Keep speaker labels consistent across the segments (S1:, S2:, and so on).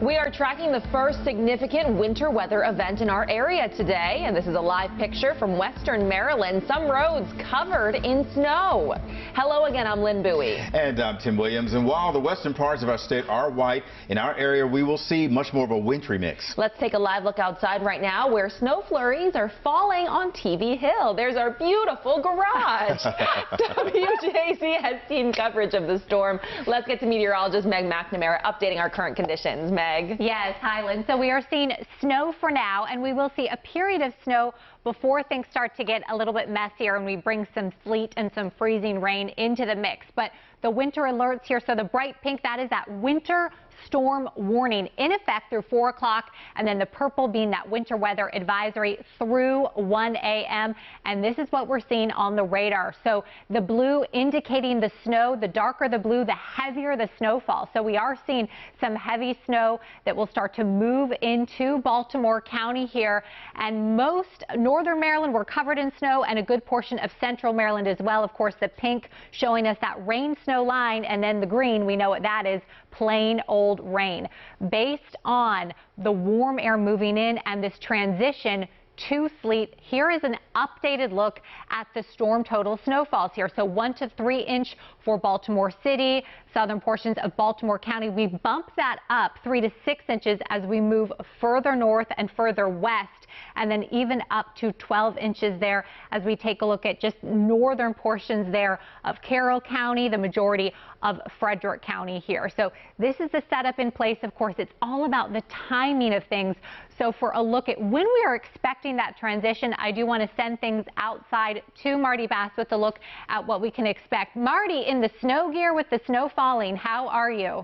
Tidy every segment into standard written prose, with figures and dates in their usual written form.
S1: We are tracking the first significant winter weather event in our area today, and this is a live picture from western Maryland. Some roads covered in snow. Hello again, I'm Lynn Bowie.
S2: And I'm Tim Williams. And while the western parts of our state are white, in our area we will see much more of a wintry mix.
S1: Let's take a live look outside right now where snow flurries are falling on TV Hill. There's our beautiful garage. WJZ has team coverage of the storm. Let's get to meteorologist Meg McNamara updating our current conditions. Meg.
S3: Yes, hi, Lynn. So we are seeing snow for now, and we will see a period of snow before things start to get a little bit messier and we bring some sleet and some freezing rain into the mix. But the winter alerts here, so the bright pink, that is that winter storm warning in effect through 4 o'clock, and then the purple being that winter weather advisory through 1 a.m. And this is what we're seeing on the radar. So the blue indicating the snow, the darker the blue, the heavier the snowfall. So we are seeing some heavy snow that will start to move into Baltimore County here, and most northern Maryland were covered in snow, and a good portion of central Maryland as well. Of course, the pink showing us that rain snow line, and then the green, we know what that is, plain old rain. Based on the warm air moving in and this transition to sleet, here is an updated look at the storm total snowfalls here. So 1 to 3 inch for Baltimore City, southern portions of Baltimore County. We bump that up 3 to 6 inches as we move further north and further west, and then even up to 12 inches there as we take a look at just northern portions there of Carroll County, the majority of Frederick County here. So this is the setup in place. Of course, it's all about the timing of things. So for a look at when we are expecting that transition, I do want to send things outside to Marty Bass with a look at what we can expect. Marty, in the snow gear with the snow falling, how are you?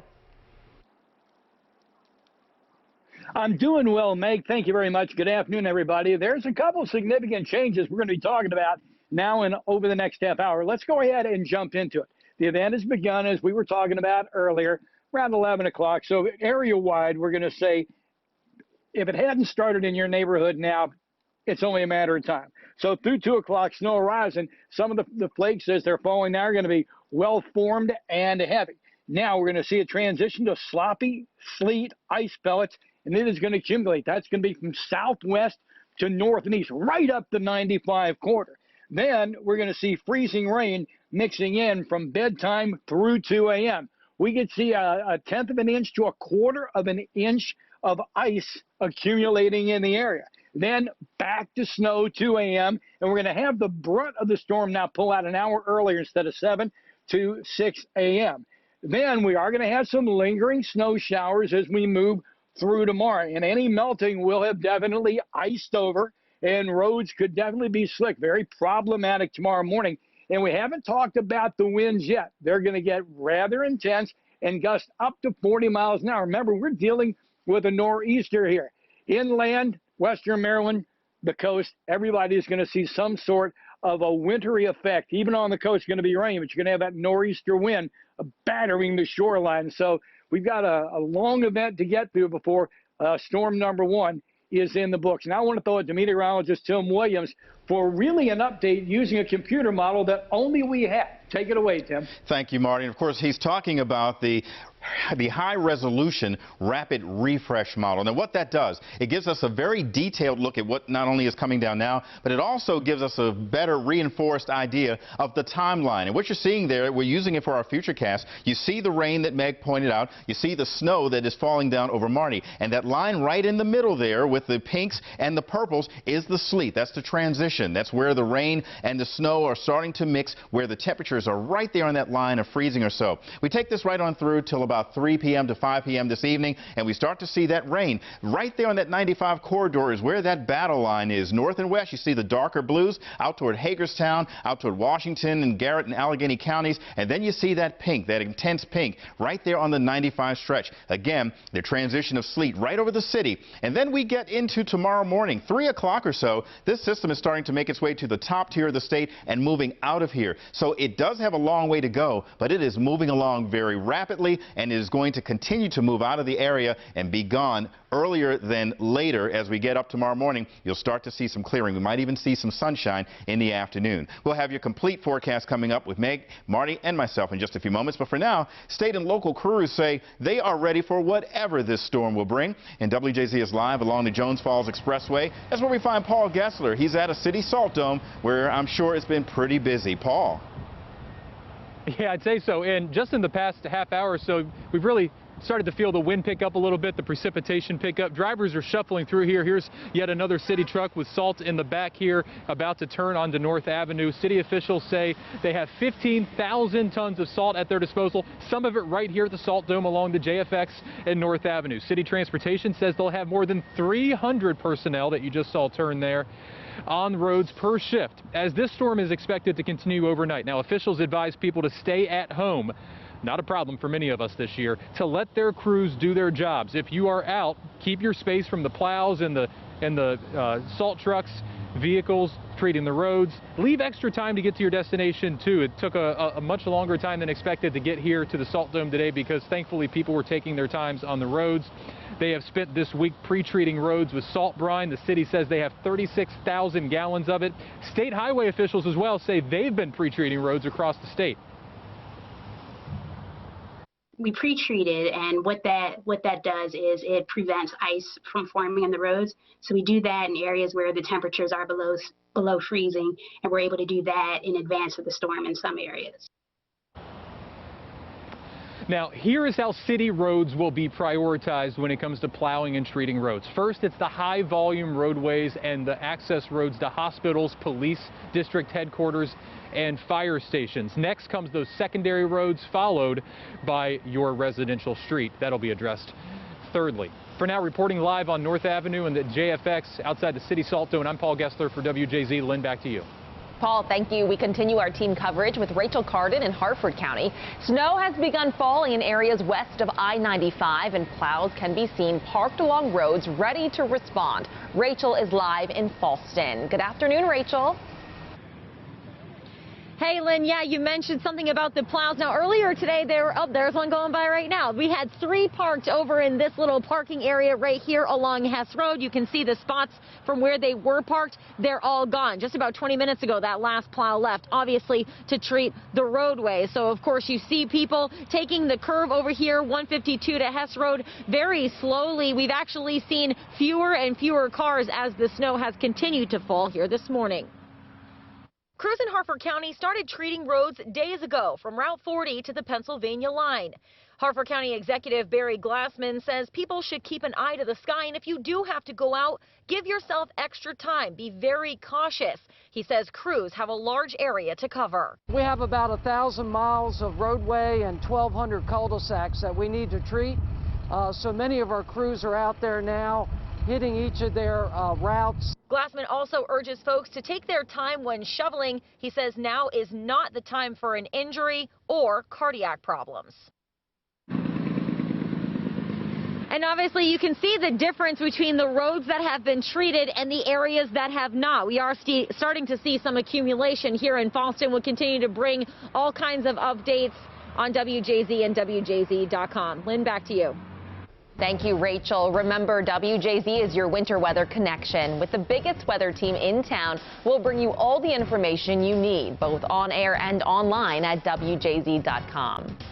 S4: I'm doing well, Meg. Thank you very much. Good afternoon, everybody. There's a couple significant changes we're going to be talking about now and over the next half hour. Let's go ahead and jump into it. The event has begun, as we were talking about earlier, around 11 o'clock. So area-wide, we're going to say, if it hadn't started in your neighborhood now, it's only a matter of time. So through 2 o'clock, snow arrives, and some of the flakes as they're falling now are going to be well-formed and heavy. Now we're going to see a transition to sloppy sleet, ice pellets, and it is going to accumulate. That's going to be from southwest to north and east, right up the 95 corridor. Then we're going to see freezing rain mixing in from bedtime through 2 a.m. We could see a 1/10 of an inch to 1/4 of an inch of ice accumulating in the area. Then back to snow 2 a.m. and we're going to have the brunt of the storm now pull out an hour earlier instead of 7 to 6 a.m. Then we are going to have some lingering snow showers as we move through tomorrow, and any melting will have definitely iced over, and roads could definitely be slick. Very problematic tomorrow morning. And we haven't talked about the winds yet. They're going to get rather intense and gust up to 40 miles an hour. Remember, we're dealing with a nor'easter here. Inland, western Maryland, the coast, everybody's going to see some sort of a wintry effect. Even on the coast, it's going to be rain, but you're going to have that nor'easter wind battering the shoreline. So we've got a long event to get through before storm number 1 is in the books. And I want to throw it to meteorologist Tim Williams for really an update using a computer model that only we have. Take it away, Tim.
S2: Thank you, Marty. And of course, he's talking about the high-resolution rapid refresh model. Now, what that does, it gives us a very detailed look at what not only is coming down now, but it also gives us a better reinforced idea of the timeline. And what you're seeing there, we're using it for our future cast. You see the rain that Meg pointed out. You see the snow that is falling down over Marty. And that line right in the middle there with the pinks and the purples is the sleet. That's the transition. That's where the rain and the snow are starting to mix, where the temperatures are right there on that line of freezing or so. We take this right on through till about 3 p.m. to 5 p.m. this evening, and we start to see that rain. Right there on that 95 corridor is where that battle line is. North and west, you see the darker blues out toward Hagerstown, out toward Washington and Garrett and Allegheny counties, and then you see that pink, that intense pink, right there on the 95 stretch. Again, the transition of sleet right over the city. And then we get into tomorrow morning, 3 o'clock or so, this system is starting to make its way to the top tier of the state and moving out of here. So it does have a long way to go, but it is moving along very rapidly, and and it is going to continue to move out of the area and be gone earlier than later. As we get up tomorrow morning, you'll start to see some clearing. We might even see some sunshine in the afternoon. We'll have your complete forecast coming up with Meg, Marty, and myself in just a few moments. But for now, state and local crews say they are ready for whatever this storm will bring. And WJZ is live along the Jones Falls Expressway. That's where we find Paul Gessler. He's at a city salt dome where I'm sure it's been pretty busy. Paul.
S5: Yeah, I'd say so. And just in the past half hour or so, we've really started to feel the wind pick up a little bit, the precipitation pick up. Drivers are shuffling through here. Here's yet another city truck with salt in the back here, about to turn onto North Avenue. City officials say they have 15,000 tons of salt at their disposal, some of it right here at the Salt Dome along the JFX and North Avenue. City Transportation says they'll have more than 300 personnel that you just saw turn there on roads per shift, as this storm is expected to continue overnight. Now, officials advise people to stay at home. Not a problem for many of us this year, to let their crews do their jobs. If you are out, keep your space from the plows and the salt trucks, vehicles treating the roads. Leave extra time to get to your destination too. It took a much longer time than expected to get here to the Salt Dome today because thankfully people were taking their times on the roads. They have spent this week pre-treating roads with salt brine. The city says they have 36,000 gallons of it. State highway officials as well say they've been pre-treating roads across the state.
S6: We pre-treated, and what that does is it prevents ice from forming on the roads. So we do that in areas where the temperatures are below freezing, and we're able to do that in advance of the storm in some areas.
S5: Now, here is how city roads will be prioritized when it comes to plowing and treating roads. First, it's the high volume roadways and the access roads to hospitals, police, district headquarters, and fire stations. Next comes those secondary roads, followed by your residential street. That'll be addressed thirdly. For now, reporting live on North Avenue and the JFX outside the City Salt Dome, I'm Paul Gessler for WJZ. Lynn, back to you.
S1: Paul, thank you. We continue our team coverage with Rachel Carden in Harford County. Snow has begun falling in areas west of I-95, and plows can be seen parked along roads ready to respond. Rachel is live in Fallston. Good afternoon, Rachel.
S7: Hey, Lynn, yeah, you mentioned something about the plows. Now, earlier today, they were up. There's one going by right now. We had 3 parked over in this little parking area right here along Hess Road. You can see the spots from where they were parked. They're all gone. Just about 20 minutes ago, that last plow left, obviously, to treat the roadway. So, of course, you see people taking the curve over here, 152 to Hess Road, very slowly. We've actually seen fewer and fewer cars as the snow has continued to fall here this morning. Crews in Harford County started treating roads days ago from Route 40 to the Pennsylvania line. Harford County Executive Barry Glassman says people should keep an eye to the sky, and if you do have to go out, give yourself extra time. Be very cautious. He says crews have a large area to cover.
S8: We have about 1,000 miles of roadway and 1,200 cul-de-sacs that we need to treat. So many of our crews are out there now hitting each of their routes.
S7: Glassman also urges folks to take their time when shoveling. He says now is not the time for an injury or cardiac problems. And obviously you can see the difference between the roads that have been treated and the areas that have not. We are starting to see some accumulation here in Fallston. We'll continue to bring all kinds of updates on WJZ and WJZ.com. Lynn, back to you.
S1: Thank you, Rachel. Remember, WJZ is your winter weather connection. With the biggest weather team in town, we'll bring you all the information you need, both on air and online at WJZ.com.